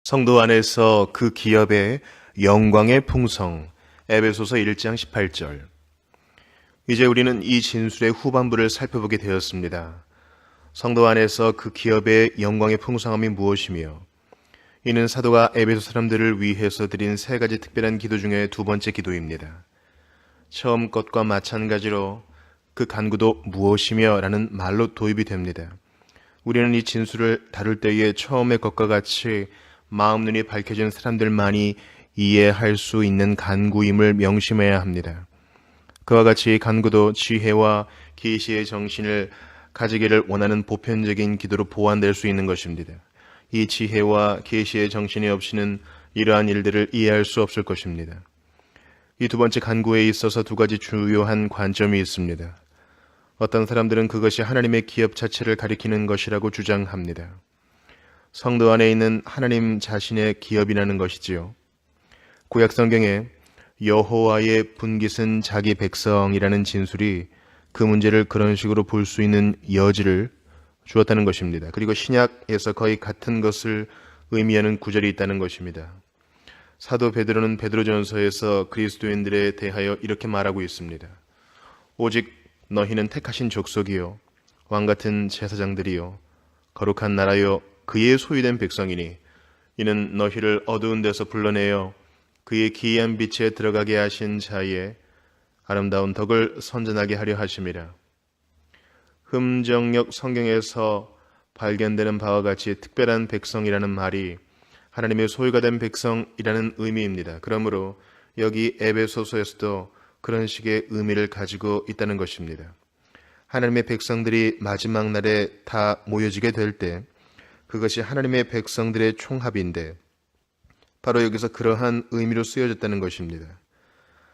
성도 안에서 그 기업의 영광의 풍성. 에베소서 1장 18절. 이제 우리는 이 진술의 후반부를 살펴보게 되었습니다. 성도 안에서 그 기업의 영광의 풍성함이 무엇이며, 이는 사도가 에베소 사람들을 위해서 드린 세 가지 특별한 기도 중에 두 번째 기도입니다. 처음 것과 마찬가지로 그 간구도 무엇이며 라는 말로 도입이 됩니다. 우리는 이 진술을 다룰 때에 처음의 것과 같이 마음 눈이 밝혀진 사람들만이 이해할 수 있는 간구임을 명심해야 합니다. 그와 같이 간구도 지혜와 계시의 정신을 가지기를 원하는 보편적인 기도로 보완될 수 있는 것입니다. 이 지혜와 계시의 정신이 없이는 이러한 일들을 이해할 수 없을 것입니다. 이 두 번째 간구에 있어서 두 가지 주요한 관점이 있습니다. 어떤 사람들은 그것이 하나님의 기업 자체를 가리키는 것이라고 주장합니다. 성도 안에 있는 하나님 자신의 기업이라는 것이지요. 구약 성경에 여호와의 분깃은 자기 백성이라는 진술이 그 문제를 그런 식으로 볼 수 있는 여지를 주었다는 것입니다. 그리고 신약에서 거의 같은 것을 의미하는 구절이 있다는 것입니다. 사도 베드로는 베드로전서에서 그리스도인들에 대하여 이렇게 말하고 있습니다. 오직 너희는 택하신 족속이요 왕같은 제사장들이요 거룩한 나라요 그의 소유된 백성이니 이는 너희를 어두운 데서 불러내어 그의 기이한 빛에 들어가게 하신 자의 아름다운 덕을 선전하게 하려 하심이라. 흠정역 성경에서 발견되는 바와 같이 특별한 백성이라는 말이 하나님의 소유가 된 백성이라는 의미입니다. 그러므로 여기 에베소서에서도 그런 식의 의미를 가지고 있다는 것입니다. 하나님의 백성들이 마지막 날에 다 모여지게 될 때 그것이 하나님의 백성들의 총합인데 바로 여기서 그러한 의미로 쓰여졌다는 것입니다.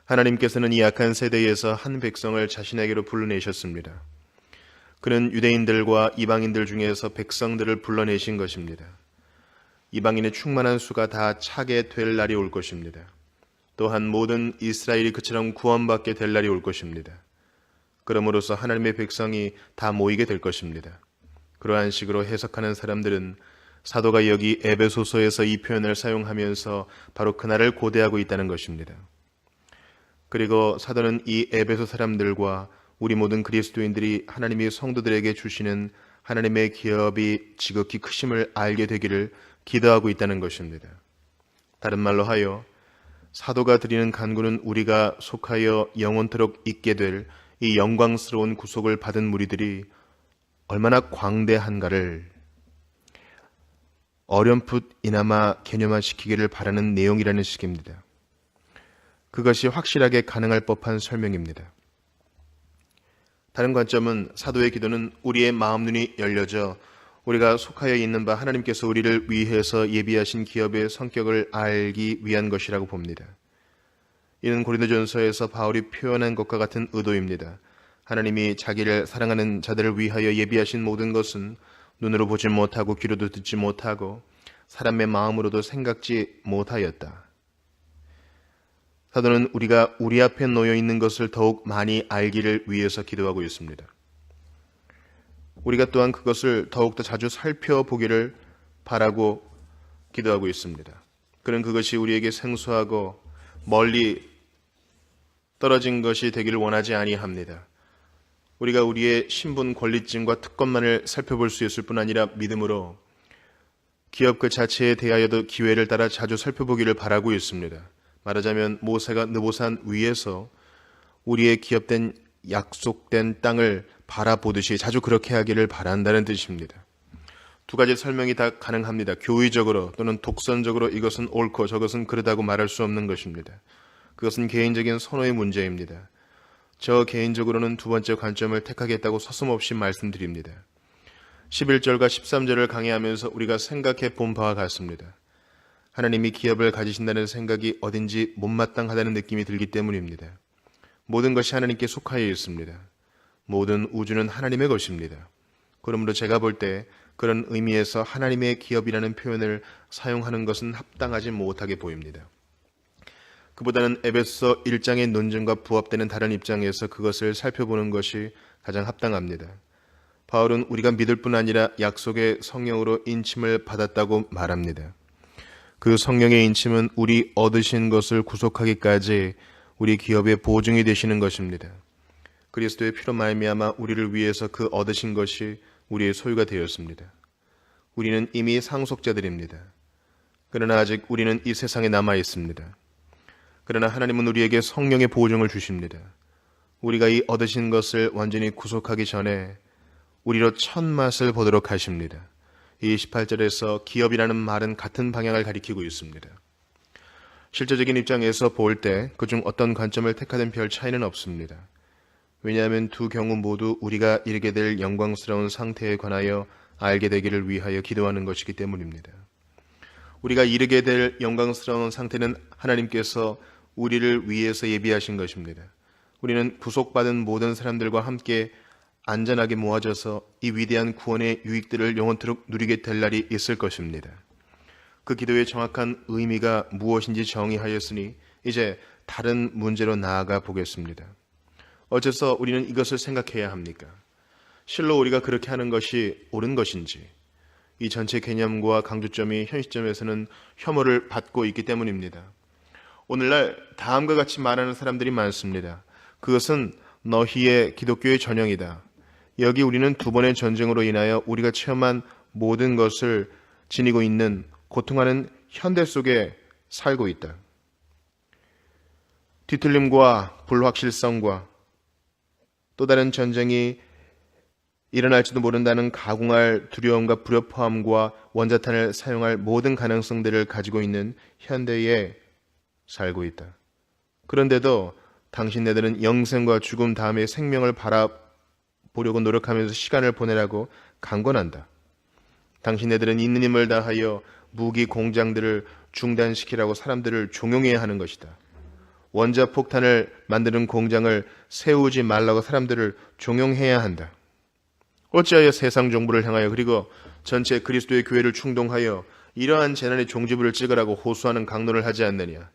하나님께서는 이 악한 세대에서 한 백성을 자신에게로 불러내셨습니다. 그는 유대인들과 이방인들 중에서 백성들을 불러내신 것입니다. 이방인의 충만한 수가 다 차게 될 날이 올 것입니다. 또한 모든 이스라엘이 그처럼 구원받게 될 날이 올 것입니다. 그러므로서 하나님의 백성이 다 모이게 될 것입니다. 그러한 식으로 해석하는 사람들은 사도가 여기 에베소서에서 이 표현을 사용하면서 바로 그날을 고대하고 있다는 것입니다. 그리고 사도는 이 에베소 사람들과 우리 모든 그리스도인들이 하나님이 성도들에게 주시는 하나님의 기업이 지극히 크심을 알게 되기를 기도하고 있다는 것입니다. 다른 말로 하여 사도가 드리는 간구는 우리가 속하여 영원토록 있게 될 이 영광스러운 구속을 받은 무리들이 얼마나 광대한가를 어렴풋이나마 개념화시키기를 바라는 내용이라는 식입니다. 그것이 확실하게 가능할 법한 설명입니다. 다른 관점은 사도의 기도는 우리의 마음 눈이 열려져 우리가 속하여 있는 바 하나님께서 우리를 위해서 예비하신 기업의 성격을 알기 위한 것이라고 봅니다. 이는 고린도전서에서 바울이 표현한 것과 같은 의도입니다. 하나님이 자기를 사랑하는 자들을 위하여 예비하신 모든 것은 눈으로 보지 못하고 귀로도 듣지 못하고 사람의 마음으로도 생각지 못하였다. 사도는 우리가 우리 앞에 놓여 있는 것을 더욱 많이 알기를 위해서 기도하고 있습니다. 우리가 또한 그것을 더욱더 자주 살펴보기를 바라고 기도하고 있습니다. 그는 그것이 우리에게 생소하고 멀리 떨어진 것이 되기를 원하지 아니합니다. 우리가 우리의 신분 권리증과 특권만을 살펴볼 수 있을 뿐 아니라 믿음으로 기업 그 자체에 대하여도 기회를 따라 자주 살펴보기를 바라고 있습니다. 말하자면 모세가 느보산 위에서 우리의 기업된 약속된 땅을 바라보듯이 자주 그렇게 하기를 바란다는 뜻입니다. 두 가지 설명이 다 가능합니다. 교의적으로 또는 독선적으로 이것은 옳고 저것은 그르다고 말할 수 없는 것입니다. 그것은 개인적인 선호의 문제입니다. 저 개인적으로는 두 번째 관점을 택하겠다고 서슴없이 말씀드립니다. 11절과 13절을 강의하면서 우리가 생각해 본 바와 같습니다. 하나님이 기업을 가지신다는 생각이 어딘지 못마땅하다는 느낌이 들기 때문입니다. 모든 것이 하나님께 속하여 있습니다. 모든 우주는 하나님의 것입니다. 그러므로 제가 볼 때 그런 의미에서 하나님의 기업이라는 표현을 사용하는 것은 합당하지 못하게 보입니다. 그보다는 에베소 1장의 논증과 부합되는 다른 입장에서 그것을 살펴보는 것이 가장 합당합니다. 바울은 우리가 믿을 뿐 아니라 약속의 성령으로 인침을 받았다고 말합니다. 그 성령의 인침은 우리 얻으신 것을 구속하기까지 우리 기업의 보증이 되시는 것입니다. 그리스도의 피로 말미암아 우리를 위해서 그 얻으신 것이 우리의 소유가 되었습니다. 우리는 이미 상속자들입니다. 그러나 아직 우리는 이 세상에 남아 있습니다. 그러나 하나님은 우리에게 성령의 보증을 주십니다. 우리가 이 얻으신 것을 완전히 구속하기 전에 우리로 첫 맛을 보도록 하십니다. 이 18절에서 기업이라는 말은 같은 방향을 가리키고 있습니다. 실제적인 입장에서 볼 때 그중 어떤 관점을 택하든 별 차이는 없습니다. 왜냐하면 두 경우 모두 우리가 이르게 될 영광스러운 상태에 관하여 알게 되기를 위하여 기도하는 것이기 때문입니다. 우리가 이르게 될 영광스러운 상태는 하나님께서 우리를 위해서 예비하신 것입니다. 우리는 구속받은 모든 사람들과 함께 안전하게 모아져서 이 위대한 구원의 유익들을 영원토록 누리게 될 날이 있을 것입니다. 그 기도의 정확한 의미가 무엇인지 정의하였으니 이제 다른 문제로 나아가 보겠습니다. 어째서 우리는 이것을 생각해야 합니까? 실로 우리가 그렇게 하는 것이 옳은 것인지, 이 전체 개념과 강조점이 현 시점에서는 혐오를 받고 있기 때문입니다. 오늘날 다음과 같이 말하는 사람들이 많습니다. 그것은 너희의 기독교의 전형이다. 여기 우리는 두 번의 전쟁으로 인하여 우리가 체험한 모든 것을 지니고 있는 고통하는 현대 속에 살고 있다. 뒤틀림과 불확실성과 또 다른 전쟁이 일어날지도 모른다는 가공할 두려움과 불협화음과 원자탄을 사용할 모든 가능성들을 가지고 있는 현대에 살고 있다. 그런데도 당신네들은 영생과 죽음 다음에 생명을 바라보려고 노력하면서 시간을 보내라고 강권한다. 당신네들은 있는 힘을 다하여 무기 공장들을 중단시키라고 사람들을 종용해야 하는 것이다. 원자폭탄을 만드는 공장을 세우지 말라고 사람들을 종용해야 한다. 어찌하여 세상 정부를 향하여 그리고 전체 그리스도의 교회를 충동하여 이러한 재난의 종지부를 찍으라고 호소하는 강론을 하지 않느냐.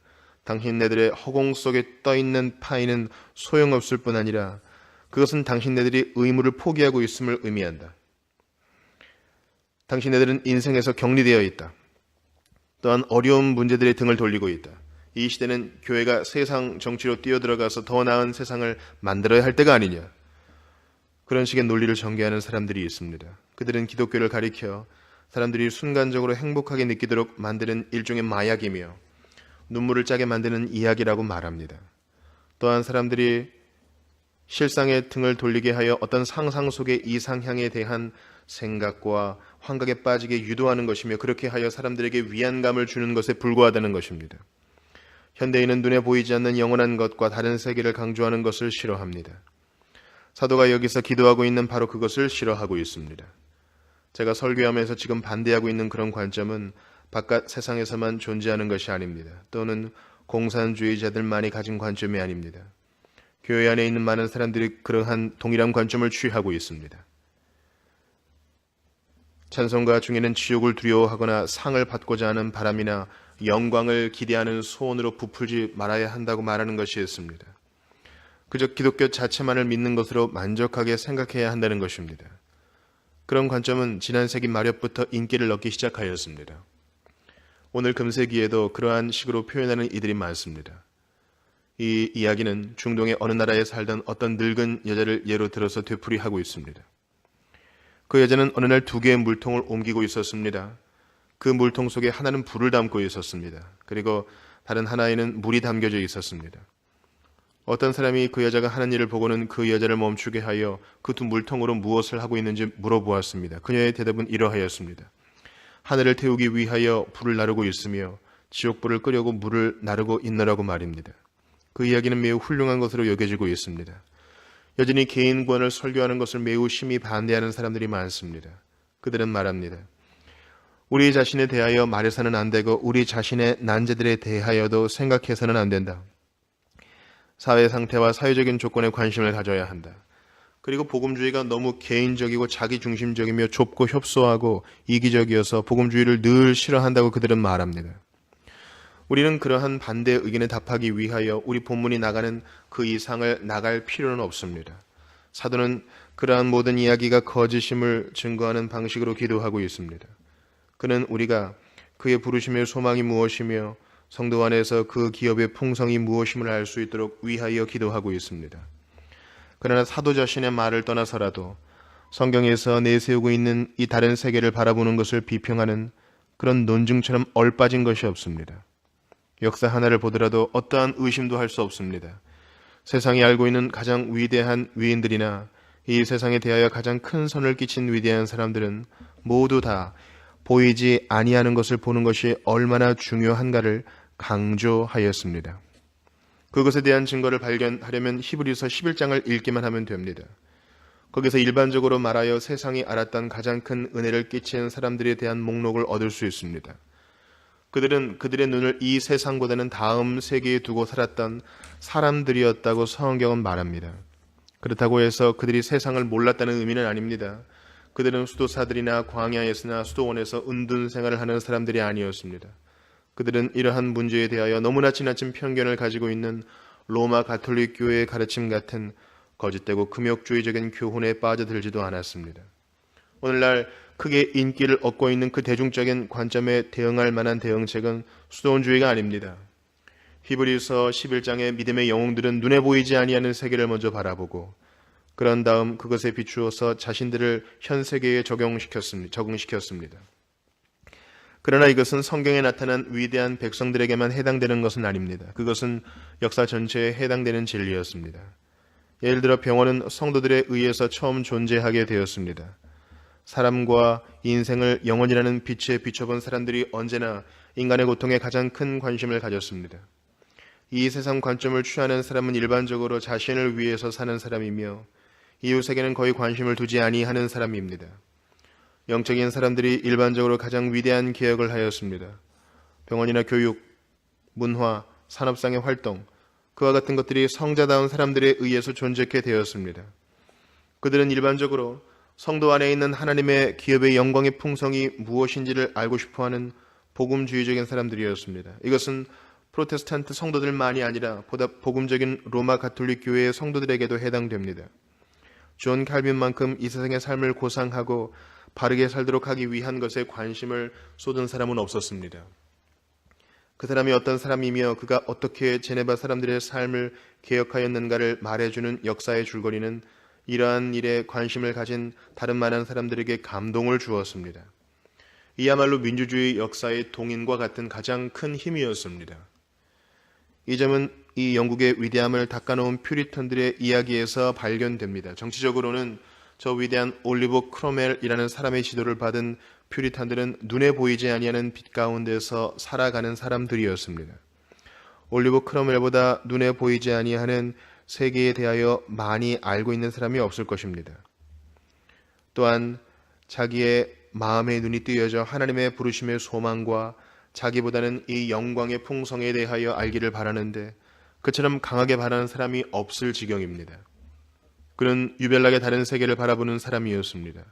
당신네들의 허공 속에 떠있는 파이는 소용없을 뿐 아니라 그것은 당신네들이 의무를 포기하고 있음을 의미한다. 당신네들은 인생에서 격리되어 있다. 또한 어려운 문제들의 등을 돌리고 있다. 이 시대는 교회가 세상 정치로 뛰어들어가서 더 나은 세상을 만들어야 할 때가 아니냐. 그런 식의 논리를 전개하는 사람들이 있습니다. 그들은 기독교를 가리켜 사람들이 순간적으로 행복하게 느끼도록 만드는 일종의 마약이며 눈물을 짜게 만드는 이야기라고 말합니다. 또한 사람들이 실상의 등을 돌리게 하여 어떤 상상 속의 이상향에 대한 생각과 환각에 빠지게 유도하는 것이며 그렇게 하여 사람들에게 위안감을 주는 것에 불과하다는 것입니다. 현대인은 눈에 보이지 않는 영원한 것과 다른 세계를 강조하는 것을 싫어합니다. 사도가 여기서 기도하고 있는 바로 그것을 싫어하고 있습니다. 제가 설교하면서 지금 반대하고 있는 그런 관점은 바깥 세상에서만 존재하는 것이 아닙니다. 또는 공산주의자들만이 가진 관점이 아닙니다. 교회 안에 있는 많은 사람들이 그러한 동일한 관점을 취하고 있습니다. 찬송가 중에는 지옥을 두려워하거나 상을 받고자 하는 바람이나 영광을 기대하는 소원으로 부풀지 말아야 한다고 말하는 것이 있습니다. 그저 기독교 자체만을 믿는 것으로 만족하게 생각해야 한다는 것입니다. 그런 관점은 지난 세기 말엽부터 인기를 얻기 시작하였습니다. 오늘 금세기에도 그러한 식으로 표현하는 이들이 많습니다. 이 이야기는 중동의 어느 나라에 살던 어떤 늙은 여자를 예로 들어서 되풀이하고 있습니다. 그 여자는 어느 날 두 개의 물통을 옮기고 있었습니다. 그 물통 속에 하나는 불을 담고 있었습니다. 그리고 다른 하나에는 물이 담겨져 있었습니다. 어떤 사람이 그 여자가 하는 일을 보고는 그 여자를 멈추게 하여 그 두 물통으로 무엇을 하고 있는지 물어보았습니다. 그녀의 대답은 이러하였습니다. 하늘을 태우기 위하여 불을 나르고 있으며 지옥불을 끄려고 물을 나르고 있노라고 말입니다. 그 이야기는 매우 훌륭한 것으로 여겨지고 있습니다. 여전히 개인 구원을 설교하는 것을 매우 심히 반대하는 사람들이 많습니다. 그들은 말합니다. 우리 자신에 대하여 말해서는 안 되고 우리 자신의 난제들에 대하여도 생각해서는 안 된다. 사회 상태와 사회적인 조건에 관심을 가져야 한다. 그리고 복음주의가 너무 개인적이고 자기중심적이며 좁고 협소하고 이기적이어서 복음주의를 늘 싫어한다고 그들은 말합니다. 우리는 그러한 반대 의견에 답하기 위하여 우리 본문이 나가는 그 이상을 나갈 필요는 없습니다. 사도는 그러한 모든 이야기가 거짓임을 증거하는 방식으로 기도하고 있습니다. 그는 우리가 그의 부르심의 소망이 무엇이며 성도 안에서 그 기업의 풍성이 무엇임을 알 수 있도록 위하여 기도하고 있습니다. 그러나 사도 자신의 말을 떠나서라도 성경에서 내세우고 있는 이 다른 세계를 바라보는 것을 비평하는 그런 논증처럼 얼빠진 것이 없습니다. 역사 하나를 보더라도 어떠한 의심도 할 수 없습니다. 세상이 알고 있는 가장 위대한 위인들이나 이 세상에 대하여 가장 큰 선을 끼친 위대한 사람들은 모두 다 보이지 아니하는 것을 보는 것이 얼마나 중요한가를 강조하였습니다. 그것에 대한 증거를 발견하려면 히브리서 11장을 읽기만 하면 됩니다. 거기서 일반적으로 말하여 세상이 알았던 가장 큰 은혜를 끼친 사람들에 대한 목록을 얻을 수 있습니다. 그들은 그들의 눈을 이 세상보다는 다음 세계에 두고 살았던 사람들이었다고 성경은 말합니다. 그렇다고 해서 그들이 세상을 몰랐다는 의미는 아닙니다. 그들은 수도사들이나 광야에서나 수도원에서 은둔 생활을 하는 사람들이 아니었습니다. 그들은 이러한 문제에 대하여 너무나 지나친 편견을 가지고 있는 로마 가톨릭 교회의 가르침 같은 거짓되고 금욕주의적인 교훈에 빠져들지도 않았습니다. 오늘날 크게 인기를 얻고 있는 그 대중적인 관점에 대응할 만한 대응책은 수도원주의가 아닙니다. 히브리서 11장의 믿음의 영웅들은 눈에 보이지 아니하는 세계를 먼저 바라보고 그런 다음 그것에 비추어서 자신들을 현 세계에 적응시켰습니다. 그러나 이것은 성경에 나타난 위대한 백성들에게만 해당되는 것은 아닙니다. 그것은 역사 전체에 해당되는 진리였습니다. 예를 들어 병원은 성도들에 의해서 처음 존재하게 되었습니다. 사람과 인생을 영혼이라는 빛에 비춰본 사람들이 언제나 인간의 고통에 가장 큰 관심을 가졌습니다. 이 세상 관점을 취하는 사람은 일반적으로 자신을 위해서 사는 사람이며 이웃에게는 거의 관심을 두지 아니하는 사람입니다. 영적인 사람들이 일반적으로 가장 위대한 개혁을 하였습니다. 병원이나 교육, 문화, 산업상의 활동, 그와 같은 것들이 성자다운 사람들에 의해서 존재케 되었습니다. 그들은 일반적으로 성도 안에 있는 하나님의 기업의 영광의 풍성이 무엇인지를 알고 싶어하는 복음주의적인 사람들이었습니다. 이것은 프로테스탄트 성도들만이 아니라 보다 복음적인 로마 가톨릭 교회의 성도들에게도 해당됩니다. 존 칼빈만큼 이 세상의 삶을 고상하고 바르게 살도록 하기 위한 것에 관심을 쏟은 사람은 없었습니다. 그 사람이 어떤 사람이며 그가 어떻게 제네바 사람들의 삶을 개혁하였는가를 말해주는 역사의 줄거리는 이러한 일에 관심을 가진 다른 많은 사람들에게 감동을 주었습니다. 이야말로 민주주의 역사의 동인과 같은 가장 큰 힘이었습니다. 이 점은 이 영국의 위대함을 닦아놓은 퓨리턴들의 이야기에서 발견됩니다. 정치적으로는 저 위대한 올리버 크로멜이라는 사람의 지도를 받은 퓨리탄들은 눈에 보이지 아니하는 빛 가운데서 살아가는 사람들이었습니다. 올리버 크로멜보다 눈에 보이지 아니하는 세계에 대하여 많이 알고 있는 사람이 없을 것입니다. 또한 자기의 마음의 눈이 뜨여져 하나님의 부르심의 소망과 자기보다는 이 영광의 풍성에 대하여 알기를 바라는데 그처럼 강하게 바라는 사람이 없을 지경입니다. 그는 유별나게 다른 세계를 바라보는 사람이었습니다.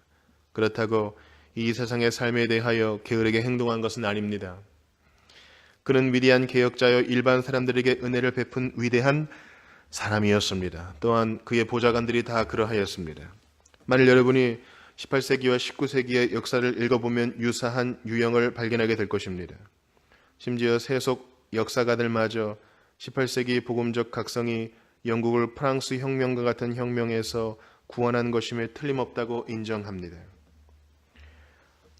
그렇다고 이 세상의 삶에 대하여 게으르게 행동한 것은 아닙니다. 그는 위대한 개혁자여 일반 사람들에게 은혜를 베푼 위대한 사람이었습니다. 또한 그의 보좌관들이 다 그러하였습니다. 만일 여러분이 18세기와 19세기의 역사를 읽어보면 유사한 유형을 발견하게 될 것입니다. 심지어 세속 역사가들마저 18세기 복음적 각성이 영국을 프랑스 혁명과 같은 혁명에서 구원한 것임에 틀림없다고 인정합니다.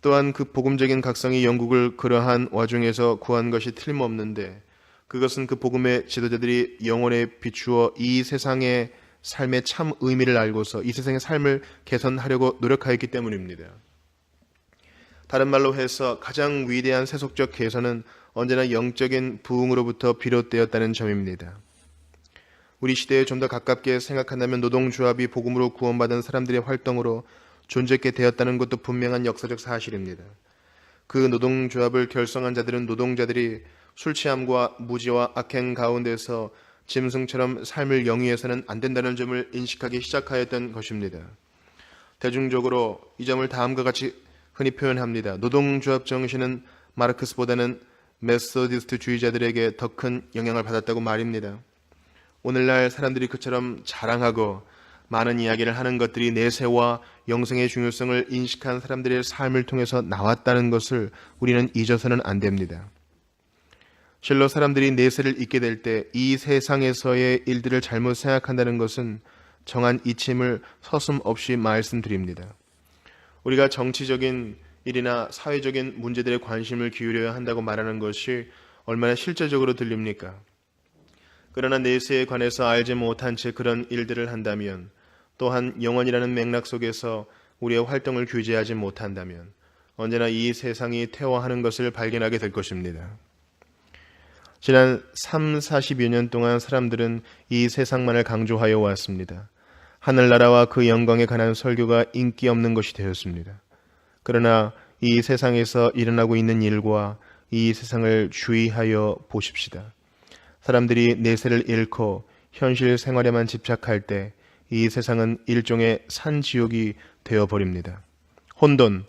또한 그 복음적인 각성이 영국을 그러한 와중에서 구한 것이 틀림없는데 그것은 그 복음의 지도자들이 영혼에 비추어 이 세상의 삶의 참 의미를 알고서 이 세상의 삶을 개선하려고 노력하였기 때문입니다. 다른 말로 해서 가장 위대한 세속적 개선은 언제나 영적인 부흥으로부터 비롯되었다는 점입니다. 우리 시대에 좀 더 가깝게 생각한다면 노동조합이 복음으로 구원받은 사람들의 활동으로 존재케 되었다는 것도 분명한 역사적 사실입니다. 그 노동조합을 결성한 자들은 노동자들이 술 취함과 무지와 악행 가운데서 짐승처럼 삶을 영위해서는 안 된다는 점을 인식하기 시작하였던 것입니다. 대중적으로 이 점을 다음과 같이 흔히 표현합니다. 노동조합 정신은 마르크스보다는 메소디스트주의자들에게 더 큰 영향을 받았다고 말입니다. 오늘날 사람들이 그처럼 자랑하고 많은 이야기를 하는 것들이 내세와 영생의 중요성을 인식한 사람들의 삶을 통해서 나왔다는 것을 우리는 잊어서는 안 됩니다. 실로 사람들이 내세를 잊게 될 때 이 세상에서의 일들을 잘못 생각한다는 것은 정한 이침을 서슴없이 말씀드립니다. 우리가 정치적인 일이나 사회적인 문제들에 관심을 기울여야 한다고 말하는 것이 얼마나 실제적으로 들립니까? 그러나 내세에 관해서 알지 못한 채 그런 일들을 한다면, 또한 영원이라는 맥락 속에서 우리의 활동을 규제하지 못한다면 언제나 이 세상이 퇴화하는 것을 발견하게 될 것입니다. 지난 40여 년 동안 사람들은 이 세상만을 강조하여 왔습니다. 하늘나라와 그 영광에 관한 설교가 인기 없는 것이 되었습니다. 그러나 이 세상에서 일어나고 있는 일과 이 세상을 주의하여 보십시다. 사람들이 내세를 잃고 현실 생활에만 집착할 때 이 세상은 일종의 산지옥이 되어버립니다. 혼돈,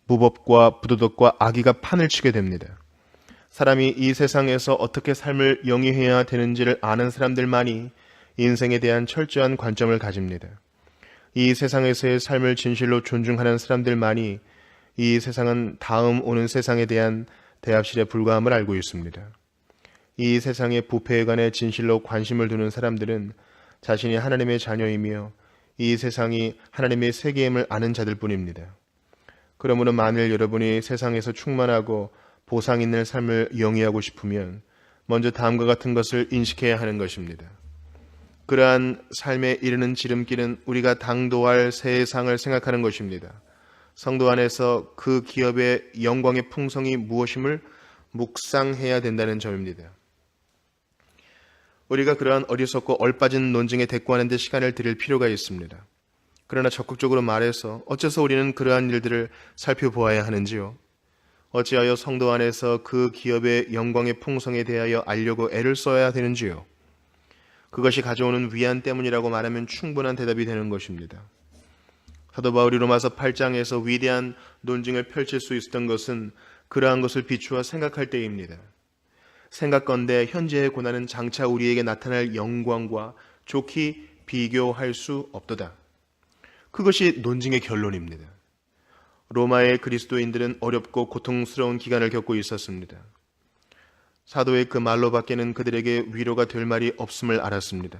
무법과 부도덕과 악의가 판을 치게 됩니다. 사람이 이 세상에서 어떻게 삶을 영위해야 되는지를 아는 사람들만이 인생에 대한 철저한 관점을 가집니다. 이 세상에서의 삶을 진실로 존중하는 사람들만이 이 세상은 다음 오는 세상에 대한 대합실에 불과함을 알고 있습니다. 이 세상의 부패에 관해 진실로 관심을 두는 사람들은 자신이 하나님의 자녀이며 이 세상이 하나님의 세계임을 아는 자들 뿐입니다. 그러므로 만일 여러분이 세상에서 충만하고 보상 있는 삶을 영위하고 싶으면 먼저 다음과 같은 것을 인식해야 하는 것입니다. 그러한 삶에 이르는 지름길은 우리가 당도할 세상을 생각하는 것입니다. 성도 안에서 그 기업의 영광의 풍성이 무엇임을 묵상해야 된다는 점입니다. 우리가 그러한 어리석고 얼빠진 논증에 대꾸하는 데 시간을 들일 필요가 있습니다. 그러나 적극적으로 말해서 어째서 우리는 그러한 일들을 살펴보아야 하는지요? 어찌하여 성도 안에서 그 기업의 영광의 풍성에 대하여 알려고 애를 써야 되는지요? 그것이 가져오는 위안 때문이라고 말하면 충분한 대답이 되는 것입니다. 사도 바울이 로마서 8장에서 위대한 논증을 펼칠 수 있었던 것은 그러한 것을 비추어 생각할 때입니다. 생각건대 현재의 고난은 장차 우리에게 나타날 영광과 좋게 비교할 수 없도다. 그것이 논증의 결론입니다. 로마의 그리스도인들은 어렵고 고통스러운 기간을 겪고 있었습니다. 사도의 그 말로 밖에는 그들에게 위로가 될 말이 없음을 알았습니다.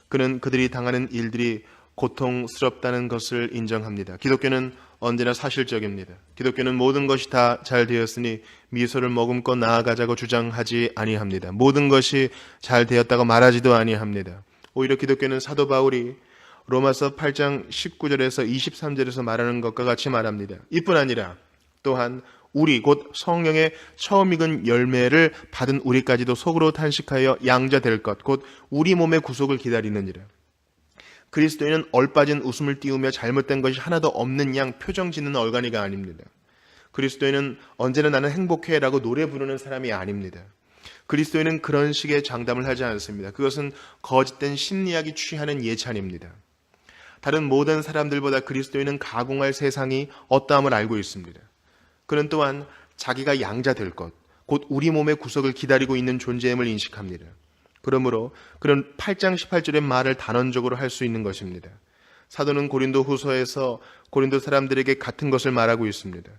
그는 그들이 당하는 일들이 고통스럽다는 것을 인정합니다. 기독교는 언제나 사실적입니다. 기독교는 모든 것이 다 잘 되었으니 미소를 머금고 나아가자고 주장하지 아니합니다. 모든 것이 잘 되었다고 말하지도 아니합니다. 오히려 기독교는 사도 바울이 로마서 8장 19절에서 23절에서 말하는 것과 같이 말합니다. 이뿐 아니라 또한 우리 곧 성령의 처음 익은 열매를 받은 우리까지도 속으로 탄식하여 양자 될 것 곧 우리 몸의 구속을 기다리느니라. 그리스도인은 얼빠진 웃음을 띄우며 잘못된 것이 하나도 없는 양 표정 짓는 얼간이가 아닙니다. 그리스도인은 언제나 나는 행복해라고 노래 부르는 사람이 아닙니다. 그리스도인은 그런 식의 장담을 하지 않습니다. 그것은 거짓된 심리학이 취하는 예찬입니다. 다른 모든 사람들보다 그리스도인은 가공할 세상이 어떠함을 알고 있습니다. 그는 또한 자기가 양자 될 것, 곧 우리 몸의 구속을 기다리고 있는 존재임을 인식합니다. 그러므로 그런 8장 18절의 말을 단언적으로 할 수 있는 것입니다. 사도는 고린도 후서에서 고린도 사람들에게 같은 것을 말하고 있습니다.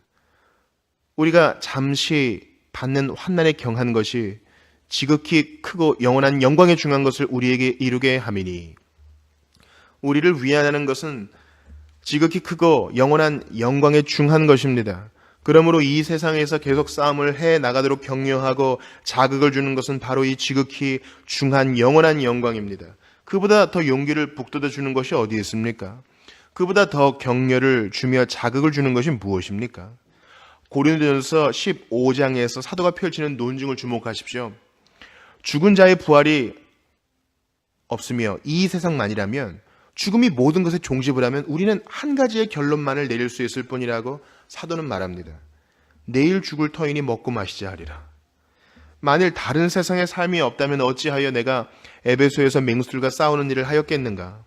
우리가 잠시 받는 환난에 경한 것이 지극히 크고 영원한 영광에 중한 것을 우리에게 이루게 함이니, 우리를 위안하는 것은 지극히 크고 영원한 영광에 중한 것입니다. 그러므로 이 세상에서 계속 싸움을 해 나가도록 격려하고 자극을 주는 것은 바로 이 지극히 중한 영원한 영광입니다. 그보다 더 용기를 북돋아 주는 것이 어디 있습니까? 그보다 더 격려를 주며 자극을 주는 것이 무엇입니까? 고린도전서 15장에서 사도가 펼치는 논증을 주목하십시오. 죽은 자의 부활이 없으며 이 세상만이라면, 죽음이 모든 것에 종집을 하면 우리는 한 가지의 결론만을 내릴 수 있을 뿐이라고 사도는 말합니다. 내일 죽을 터이니 먹고 마시자 하리라. 만일 다른 세상의 삶이 없다면 어찌하여 내가 에베소에서 맹수들과 싸우는 일을 하였겠는가?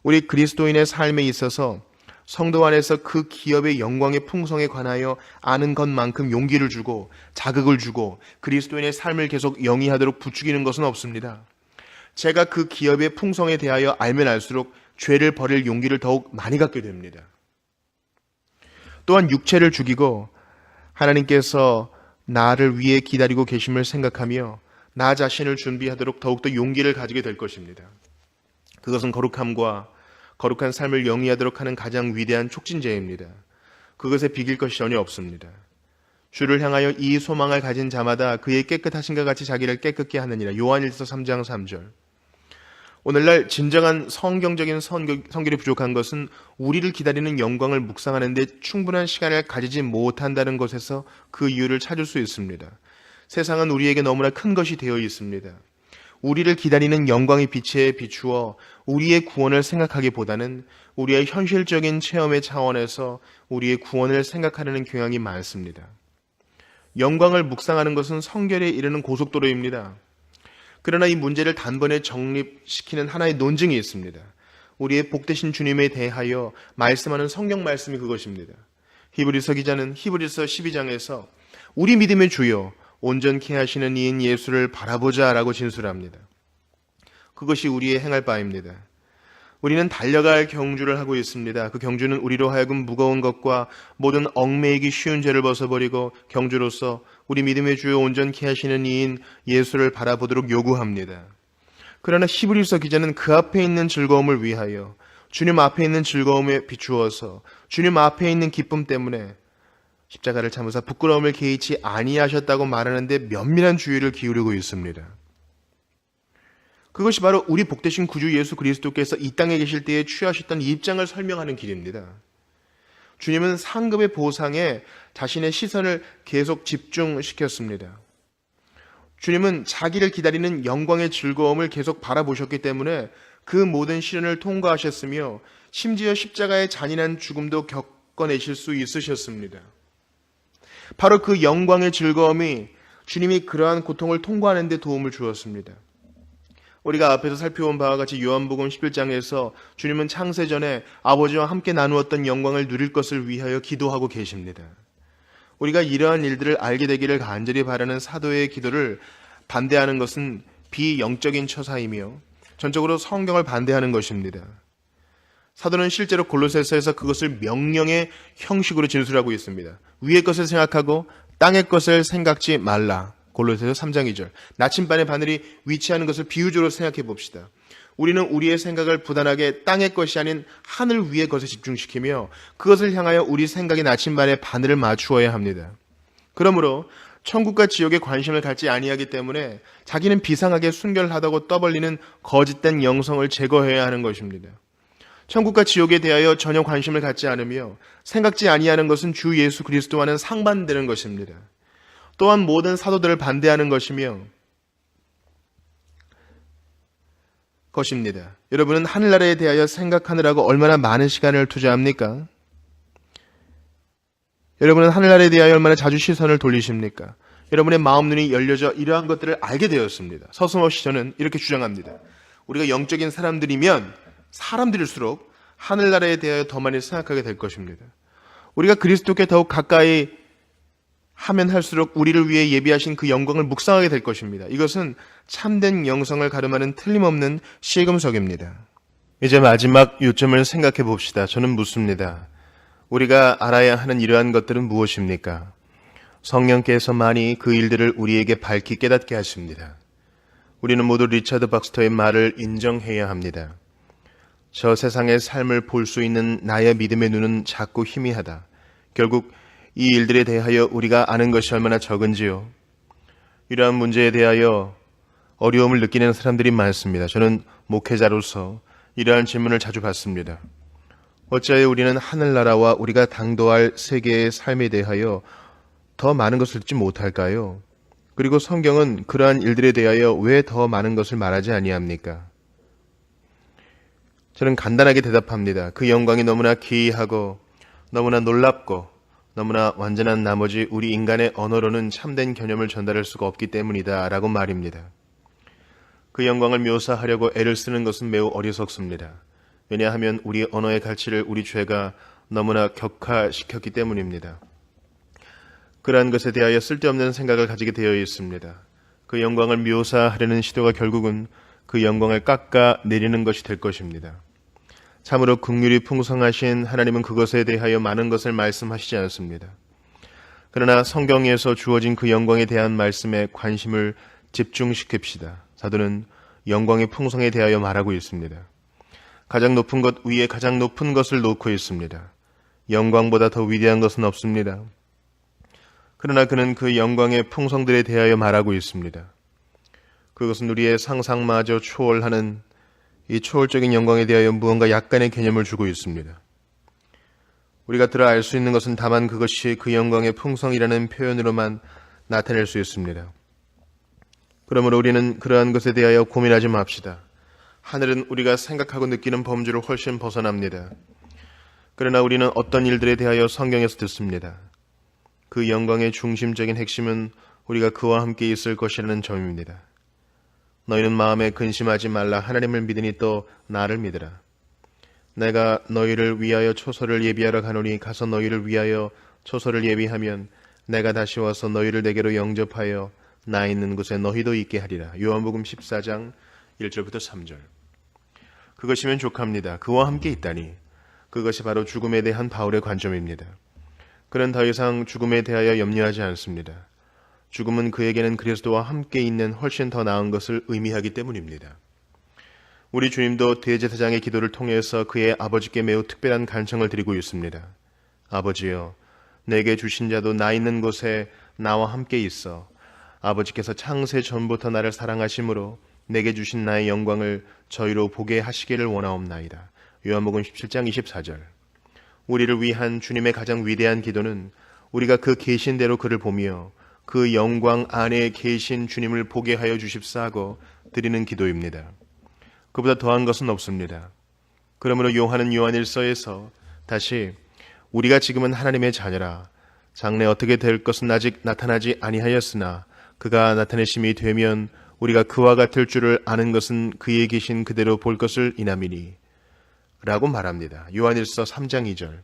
우리 그리스도인의 삶에 있어서 성도 안에서 그 기업의 영광의 풍성에 관하여 아는 것만큼 용기를 주고 자극을 주고 그리스도인의 삶을 계속 영위하도록 부추기는 것은 없습니다. 제가 그 기업의 풍성에 대하여 알면 알수록 죄를 버릴 용기를 더욱 많이 갖게 됩니다. 또한 육체를 죽이고 하나님께서 나를 위해 기다리고 계심을 생각하며 나 자신을 준비하도록 더욱더 용기를 가지게 될 것입니다. 그것은 거룩함과 거룩한 삶을 영위하도록 하는 가장 위대한 촉진제입니다. 그것에 비길 것이 전혀 없습니다. 주를 향하여 이 소망을 가진 자마다 그의 깨끗하신과 같이 자기를 깨끗게 하느니라. 요한일서 3장 3절. 오늘날 진정한 성경적인 선결이 부족한 것은 우리를 기다리는 영광을 묵상하는 데 충분한 시간을 가지지 못한다는 것에서 그 이유를 찾을 수 있습니다. 세상은 우리에게 너무나 큰 것이 되어 있습니다. 우리를 기다리는 영광의 빛에 비추어 우리의 구원을 생각하기보다는 우리의 현실적인 체험의 차원에서 우리의 구원을 생각하려는 경향이 많습니다. 영광을 묵상하는 것은 성결에 이르는 고속도로입니다. 그러나 이 문제를 단번에 정립시키는 하나의 논증이 있습니다. 우리의 복되신 주님에 대하여 말씀하는 성경 말씀이 그것입니다. 히브리서 기자는 히브리서 12장에서 우리 믿음의 주요 온전케 하시는 이인 예수를 바라보자 라고 진술합니다. 그것이 우리의 행할 바입니다. 우리는 달려갈 경주를 하고 있습니다. 그 경주는 우리로 하여금 무거운 것과 모든 얽매이기 쉬운 죄를 벗어버리고 경주로서 우리 믿음의 주요 온전케 하시는 이인 예수를 바라보도록 요구합니다. 그러나 히브리서 기자는 그 앞에 있는 즐거움을 위하여 주님 앞에 있는 즐거움에 비추어서 주님 앞에 있는 기쁨 때문에 십자가를 참으사 부끄러움을 개의치 아니하셨다고 말하는데 면밀한 주의를 기울이고 있습니다. 그것이 바로 우리 복되신 구주 예수 그리스도께서 이 땅에 계실 때에 취하셨던 입장을 설명하는 길입니다. 주님은 상급의 보상에 자신의 시선을 계속 집중시켰습니다. 주님은 자기를 기다리는 영광의 즐거움을 계속 바라보셨기 때문에 그 모든 시련을 통과하셨으며 심지어 십자가의 잔인한 죽음도 겪어내실 수 있으셨습니다. 바로 그 영광의 즐거움이 주님이 그러한 고통을 통과하는 데 도움을 주었습니다. 우리가 앞에서 살펴본 바와 같이 요한복음 11장에서 주님은 창세전에 아버지와 함께 나누었던 영광을 누릴 것을 위하여 기도하고 계십니다. 우리가 이러한 일들을 알게 되기를 간절히 바라는 사도의 기도를 반대하는 것은 비영적인 처사이며 전적으로 성경을 반대하는 것입니다. 사도는 실제로 골로새서에서 그것을 명령의 형식으로 진술하고 있습니다. 위의 것을 생각하고 땅의 것을 생각지 말라. 골로새서 3장 2절. 나침반의 바늘이 위치하는 것을 비유적으로 생각해 봅시다. 우리는 우리의 생각을 부단하게 땅의 것이 아닌 하늘 위의 것에 집중시키며 그것을 향하여 우리 생각의 나침반의 바늘을 맞추어야 합니다. 그러므로 천국과 지옥에 관심을 갖지 아니하기 때문에 자기는 비상하게 순결하다고 떠벌리는 거짓된 영성을 제거해야 하는 것입니다. 천국과 지옥에 대하여 전혀 관심을 갖지 않으며 생각지 아니하는 것은 주 예수 그리스도와는 상반되는 것입니다. 또한 모든 사도들을 반대하는 것입니다. 여러분은 하늘나라에 대하여 생각하느라고 얼마나 많은 시간을 투자합니까? 여러분은 하늘나라에 대하여 얼마나 자주 시선을 돌리십니까? 여러분의 마음 눈이 열려져 이러한 것들을 알게 되었습니다. 서슴없이 저는 이렇게 주장합니다. 우리가 영적인 사람들이면 사람들일수록 하늘나라에 대하여 더 많이 생각하게 될 것입니다. 우리가 그리스도께 더욱 가까이 하면 할수록 우리를 위해 예비하신 그 영광을 묵상하게 될 것입니다. 이것은 참된 영성을 가름하는 틀림없는 시금석입니다. 이제 마지막 요점을 생각해 봅시다. 저는 묻습니다. 우리가 알아야 하는 이러한 것들은 무엇입니까? 성령께서만이 그 일들을 우리에게 밝히 깨닫게 하십니다. 우리는 모두 리차드 박스터의 말을 인정해야 합니다. 저 세상의 삶을 볼 수 있는 나의 믿음의 눈은 작고 희미하다. 결국 이 일들에 대하여 우리가 아는 것이 얼마나 적은지요. 이러한 문제에 대하여 어려움을 느끼는 사람들이 많습니다. 저는 목회자로서 이러한 질문을 자주 받습니다. 어찌하여 우리는 하늘나라와 우리가 당도할 세계의 삶에 대하여 더 많은 것을 듣지 못할까요? 그리고 성경은 그러한 일들에 대하여 왜 더 많은 것을 말하지 아니합니까? 저는 간단하게 대답합니다. 그 영광이 너무나 기이하고 너무나 놀랍고 너무나 완전한 나머지 우리 인간의 언어로는 참된 개념을 전달할 수가 없기 때문이다 라고 말입니다. 그 영광을 묘사하려고 애를 쓰는 것은 매우 어리석습니다. 왜냐하면 우리 언어의 가치를 우리 죄가 너무나 격화시켰기 때문입니다. 그러한 것에 대하여 쓸데없는 생각을 가지게 되어 있습니다. 그 영광을 묘사하려는 시도가 결국은 그 영광을 깎아내리는 것이 될 것입니다. 참으로 긍휼이 풍성하신 하나님은 그것에 대하여 많은 것을 말씀하시지 않습니다. 그러나 성경에서 주어진 그 영광에 대한 말씀에 관심을 집중시킵시다. 사도는 영광의 풍성에 대하여 말하고 있습니다. 가장 높은 것 위에 가장 높은 것을 놓고 있습니다. 영광보다 더 위대한 것은 없습니다. 그러나 그는 그 영광의 풍성들에 대하여 말하고 있습니다. 그것은 우리의 상상마저 초월하는 이 초월적인 영광에 대하여 무언가 약간의 개념을 주고 있습니다. 우리가 들어 알 수 있는 것은 다만 그것이 그 영광의 풍성이라는 표현으로만 나타낼 수 있습니다. 그러므로 우리는 그러한 것에 대하여 고민하지 맙시다. 하늘은 우리가 생각하고 느끼는 범주를 훨씬 벗어납니다. 그러나 우리는 어떤 일들에 대하여 성경에서 듣습니다. 그 영광의 중심적인 핵심은 우리가 그와 함께 있을 것이라는 점입니다. 너희는 마음에 근심하지 말라. 하나님을 믿으니 또 나를 믿으라. 내가 너희를 위하여 초소를 예비하러 가노니 가서 너희를 위하여 초소를 예비하면 내가 다시 와서 너희를 내게로 영접하여 나 있는 곳에 너희도 있게 하리라. 요한복음 14장 1절부터 3절. 그것이면 족합니다. 그와 함께 있다니. 그것이 바로 죽음에 대한 바울의 관점입니다. 그는 더 이상 죽음에 대하여 염려하지 않습니다. 죽음은 그에게는 그리스도와 함께 있는 훨씬 더 나은 것을 의미하기 때문입니다. 우리 주님도 대제사장의 기도를 통해서 그의 아버지께 매우 특별한 간청을 드리고 있습니다. 아버지여, 내게 주신 자도 나 있는 곳에 나와 함께 있어 아버지께서 창세 전부터 나를 사랑하심으로 내게 주신 나의 영광을 저희로 보게 하시기를 원하옵나이다. 요한복음 17장 24절. 우리를 위한 주님의 가장 위대한 기도는 우리가 그 계신 대로 그를 보며 그 영광 안에 계신 주님을 보게 하여 주십사고 드리는 기도입니다. 그보다 더한 것은 없습니다. 그러므로 요한은 요한일서에서 다시 우리가 지금은 하나님의 자녀라. 장래 어떻게 될 것은 아직 나타나지 아니하였으나 그가 나타내심이 되면 우리가 그와 같을 줄을 아는 것은 그에 계신 그대로 볼 것을 인함이니 라고 말합니다. 요한일서 3장 2절.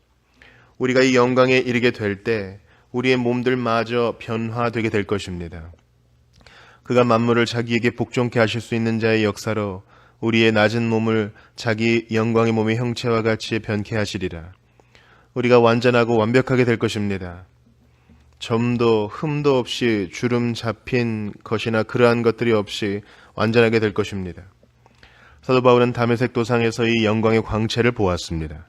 우리가 이 영광에 이르게 될 때 우리의 몸들마저 변화되게 될 것입니다. 그가 만물을 자기에게 복종케 하실 수 있는 자의 역사로 우리의 낮은 몸을 자기 영광의 몸의 형체와 같이 변케 하시리라. 우리가 완전하고 완벽하게 될 것입니다. 점도 흠도 없이 주름 잡힌 것이나 그러한 것들이 없이 완전하게 될 것입니다. 사도 바울은 다메섹 도상에서 이 영광의 광채를 보았습니다.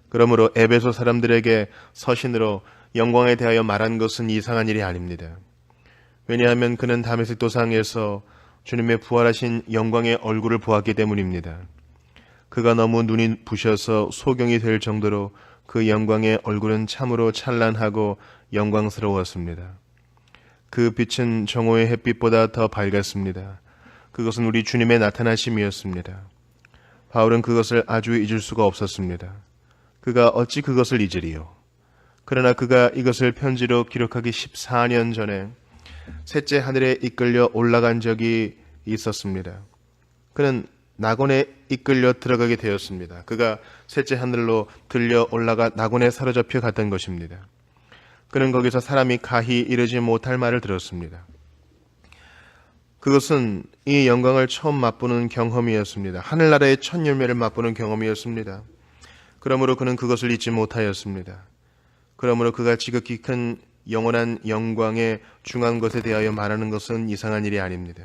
그러므로 에베소 사람들에게 서신으로 영광에 대하여 말한 것은 이상한 일이 아닙니다. 왜냐하면 그는 다메섹 도상에서 주님의 부활하신 영광의 얼굴을 보았기 때문입니다. 그가 너무 눈이 부셔서 소경이 될 정도로 그 영광의 얼굴은 참으로 찬란하고 영광스러웠습니다. 그 빛은 정오의 햇빛보다 더 밝았습니다. 그것은 우리 주님의 나타나심이었습니다. 바울은 그것을 아주 잊을 수가 없었습니다. 그가 어찌 그것을 잊으리요? 그러나 그가 이것을 편지로 기록하기 14년 전에 셋째 하늘에 이끌려 올라간 적이 있었습니다. 그는 낙원에 이끌려 들어가게 되었습니다. 그가 셋째 하늘로 들려 올라가 낙원에 사로잡혀 갔던 것입니다. 그는 거기서 사람이 가히 이르지 못할 말을 들었습니다. 그것은 이 영광을 처음 맛보는 경험이었습니다. 하늘나라의 첫 열매를 맛보는 경험이었습니다. 그러므로 그는 그것을 잊지 못하였습니다. 그러므로 그가 지극히 큰 영원한 영광의 중한 것에 대하여 말하는 것은 이상한 일이 아닙니다.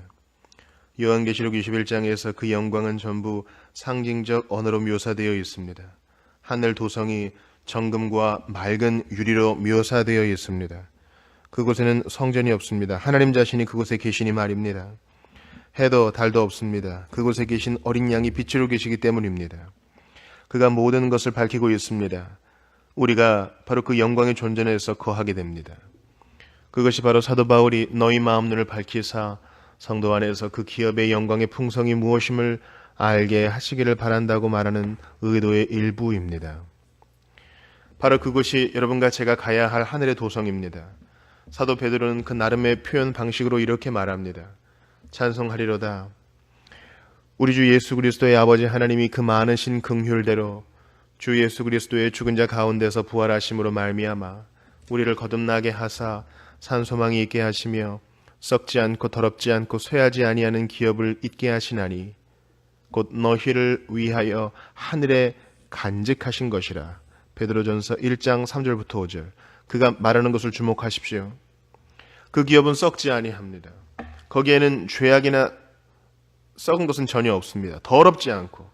요한계시록 21장에서 그 영광은 전부 상징적 언어로 묘사되어 있습니다. 하늘 도성이 정금과 맑은 유리로 묘사되어 있습니다. 그곳에는 성전이 없습니다. 하나님 자신이 그곳에 계시니 말입니다. 해도 달도 없습니다. 그곳에 계신 어린 양이 빛으로 계시기 때문입니다. 그가 모든 것을 밝히고 있습니다. 우리가 바로 그 영광의 존재에서 거하게 됩니다. 그것이 바로 사도 바울이 너희 마음눈을 밝히사 성도 안에서 그 기업의 영광의 풍성이 무엇임을 알게 하시기를 바란다고 말하는 의도의 일부입니다. 바로 그곳이 여러분과 제가 가야 할 하늘의 도성입니다. 사도 베드로는 그 나름의 표현 방식으로 이렇게 말합니다. 찬송하리로다. 우리 주 예수 그리스도의 아버지 하나님이 그 많으신 긍휼대로 주 예수 그리스도의 죽은 자 가운데서 부활하심으로 말미암아 우리를 거듭나게 하사 산소망이 있게 하시며 썩지 않고 더럽지 않고 쇠하지 아니하는 기업을 잊게 하시나니 곧 너희를 위하여 하늘에 간직하신 것이라. 베드로전서 1장 3절부터 5절. 그가 말하는 것을 주목하십시오. 그 기업은 썩지 아니합니다. 거기에는 죄악이나 썩은 것은 전혀 없습니다. 더럽지 않고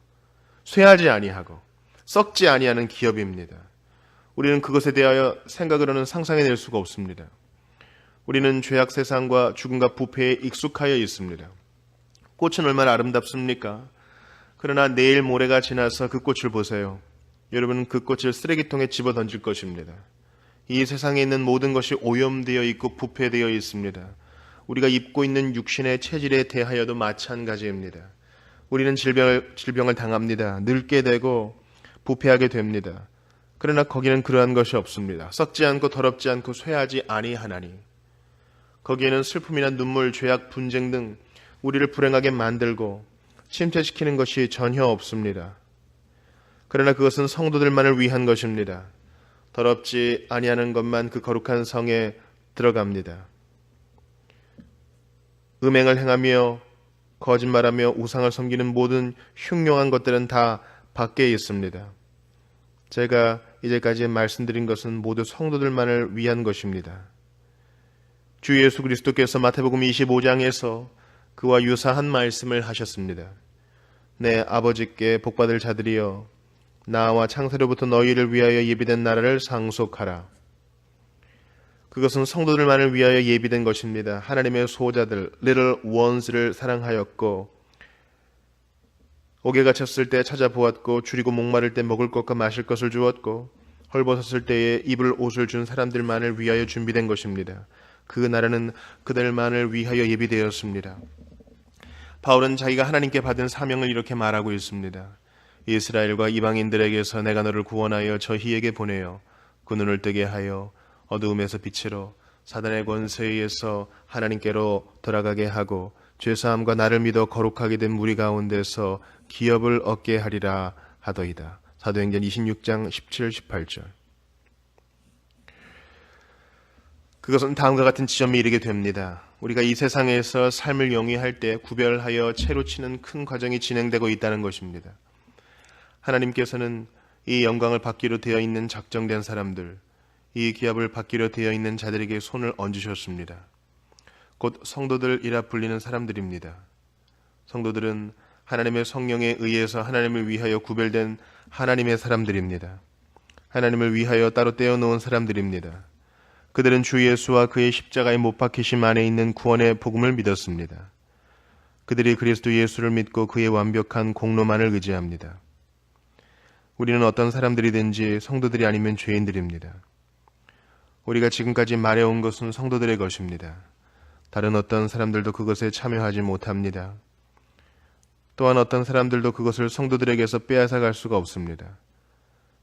쇠하지 아니하고 썩지 아니하는 기업입니다. 우리는 그것에 대하여 생각으로는 상상해낼 수가 없습니다. 우리는 죄악 세상과 죽음과 부패에 익숙하여 있습니다. 꽃은 얼마나 아름답습니까? 그러나 내일 모레가 지나서 그 꽃을 보세요. 여러분은 그 꽃을 쓰레기통에 집어 던질 것입니다. 이 세상에 있는 모든 것이 오염되어 있고 부패되어 있습니다. 우리가 입고 있는 육신의 체질에 대하여도 마찬가지입니다. 우리는 질병을 당합니다. 늙게 되고 부패하게 됩니다. 그러나 거기는 그러한 것이 없습니다. 썩지 않고 더럽지 않고 쇠하지 아니하나니. 거기에는 슬픔이나 눈물, 죄악, 분쟁 등 우리를 불행하게 만들고 침체시키는 것이 전혀 없습니다. 그러나 그것은 성도들만을 위한 것입니다. 더럽지 아니하는 것만 그 거룩한 성에 들어갑니다. 음행을 행하며 거짓말하며 우상을 섬기는 모든 흉흉한 것들은 다 밖에 있습니다. 제가 이제까지 말씀드린 것은 모두 성도들만을 위한 것입니다. 주 예수 그리스도께서 마태복음 25장에서 그와 유사한 말씀을 하셨습니다. 내 아버지께 복받을 자들이여 나와 창세로부터 너희를 위하여 예비된 나라를 상속하라. 그것은 성도들만을 위하여 예비된 것입니다. 하나님의 소자들, little ones를 사랑하였고 옥에 갇혔을 때 찾아보았고 줄이고 목마를 때 먹을 것과 마실 것을 주었고 헐벗었을 때에 입을 옷을 준 사람들만을 위하여 준비된 것입니다. 그 나라는 그들만을 위하여 예비되었습니다. 바울은 자기가 하나님께 받은 사명을 이렇게 말하고 있습니다. 이스라엘과 이방인들에게서 내가 너를 구원하여 저희에게 보내어 그 눈을 뜨게 하여 어두움에서 빛으로 사단의 권세에서 하나님께로 돌아가게 하고 죄사함과 나를 믿어 거룩하게 된 무리 가운데서 기업을 얻게 하리라 하더이다. 사도행전 26장 17, 18절. 그것은 다음과 같은 지점에 이르게 됩니다. 우리가 이 세상에서 삶을 영위할 때 구별하여 채로 치는 큰 과정이 진행되고 있다는 것입니다. 하나님께서는 이 영광을 받기로 되어 있는 작정된 사람들, 이 기업을 받기로 되어 있는 자들에게 손을 얹으셨습니다. 곧 성도들이라 불리는 사람들입니다. 성도들은 하나님의 성령에 의해서 하나님을 위하여 구별된 하나님의 사람들입니다. 하나님을 위하여 따로 떼어놓은 사람들입니다. 그들은 주 예수와 그의 십자가에 못 박히심 안에 있는 구원의 복음을 믿었습니다. 그들이 그리스도 예수를 믿고 그의 완벽한 공로만을 의지합니다. 우리는 어떤 사람들이든지 성도들이 아니면 죄인들입니다. 우리가 지금까지 말해온 것은 성도들의 것입니다. 다른 어떤 사람들도 그것에 참여하지 못합니다. 또한 어떤 사람들도 그것을 성도들에게서 빼앗아갈 수가 없습니다.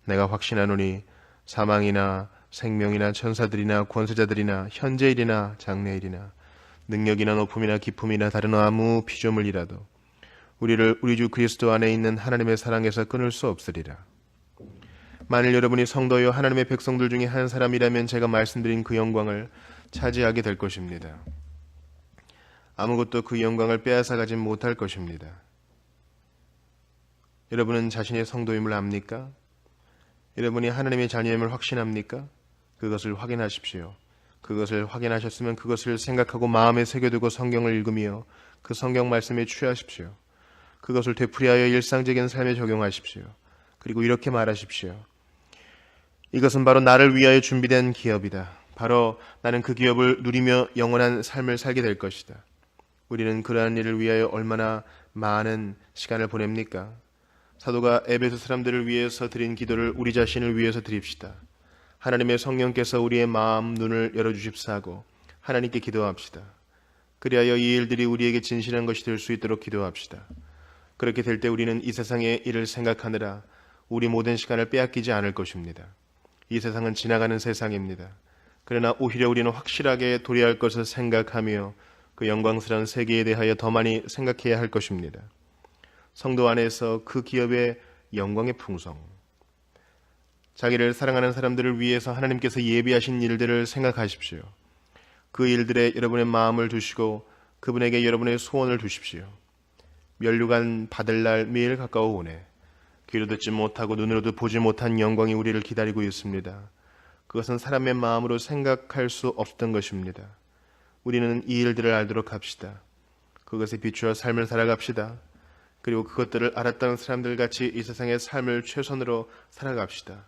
내가 확신하노니 사망이나 생명이나 천사들이나 권세자들이나 현재일이나 장래일이나 능력이나 높음이나 기품이나 다른 아무 피조물이라도 우리를 우리 주 그리스도 안에 있는 하나님의 사랑에서 끊을 수 없으리라. 만일 여러분이 성도여 하나님의 백성들 중에 한 사람이라면 제가 말씀드린 그 영광을 차지하게 될 것입니다. 아무것도 그 영광을 빼앗아가지 못할 것입니다. 여러분은 자신의 성도임을 압니까? 여러분이 하나님의 자녀임을 확신합니까? 그것을 확인하십시오. 그것을 확인하셨으면 그것을 생각하고 마음에 새겨두고 성경을 읽으며 그 성경 말씀에 취하십시오. 그것을 되풀이하여 일상적인 삶에 적용하십시오. 그리고 이렇게 말하십시오. 이것은 바로 나를 위하여 준비된 기업이다. 바로 나는 그 기업을 누리며 영원한 삶을 살게 될 것이다. 우리는 그러한 일을 위하여 얼마나 많은 시간을 보냅니까? 사도가 에베소 사람들을 위해서 드린 기도를 우리 자신을 위해서 드립시다. 하나님의 성령께서 우리의 마음 눈을 열어주십사하고 하나님께 기도합시다. 그리하여 이 일들이 우리에게 진실한 것이 될 수 있도록 기도합시다. 그렇게 될 때 우리는 이 세상의 일을 생각하느라 우리 모든 시간을 빼앗기지 않을 것입니다. 이 세상은 지나가는 세상입니다. 그러나 오히려 우리는 확실하게 도래할 것을 생각하며 그 영광스러운 세계에 대하여 더 많이 생각해야 할 것입니다. 성도 안에서 그 기업의 영광의 풍성, 자기를 사랑하는 사람들을 위해서 하나님께서 예비하신 일들을 생각하십시오. 그 일들에 여러분의 마음을 두시고 그분에게 여러분의 소원을 두십시오. 면류관 받을 날 매일 가까워 오네. 귀로 듣지 못하고 눈으로도 보지 못한 영광이 우리를 기다리고 있습니다. 그것은 사람의 마음으로 생각할 수 없던 것입니다. 우리는 이 일들을 알도록 합시다. 그것에 비추어 삶을 살아갑시다. 그리고 그것들을 알았던 사람들 같이 이 세상의 삶을 최선으로 살아갑시다.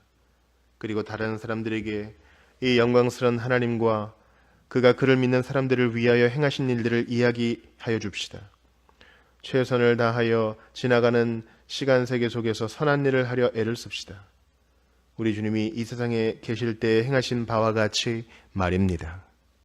그리고 다른 사람들에게 이 영광스러운 하나님과 그가 그를 믿는 사람들을 위하여 행하신 일들을 이야기하여 줍시다. 최선을 다하여 지나가는 시간 세계 속에서 선한 일을 하려 애를 씁시다. 우리 주님이 이 세상에 계실 때 행하신 바와 같이 말입니다.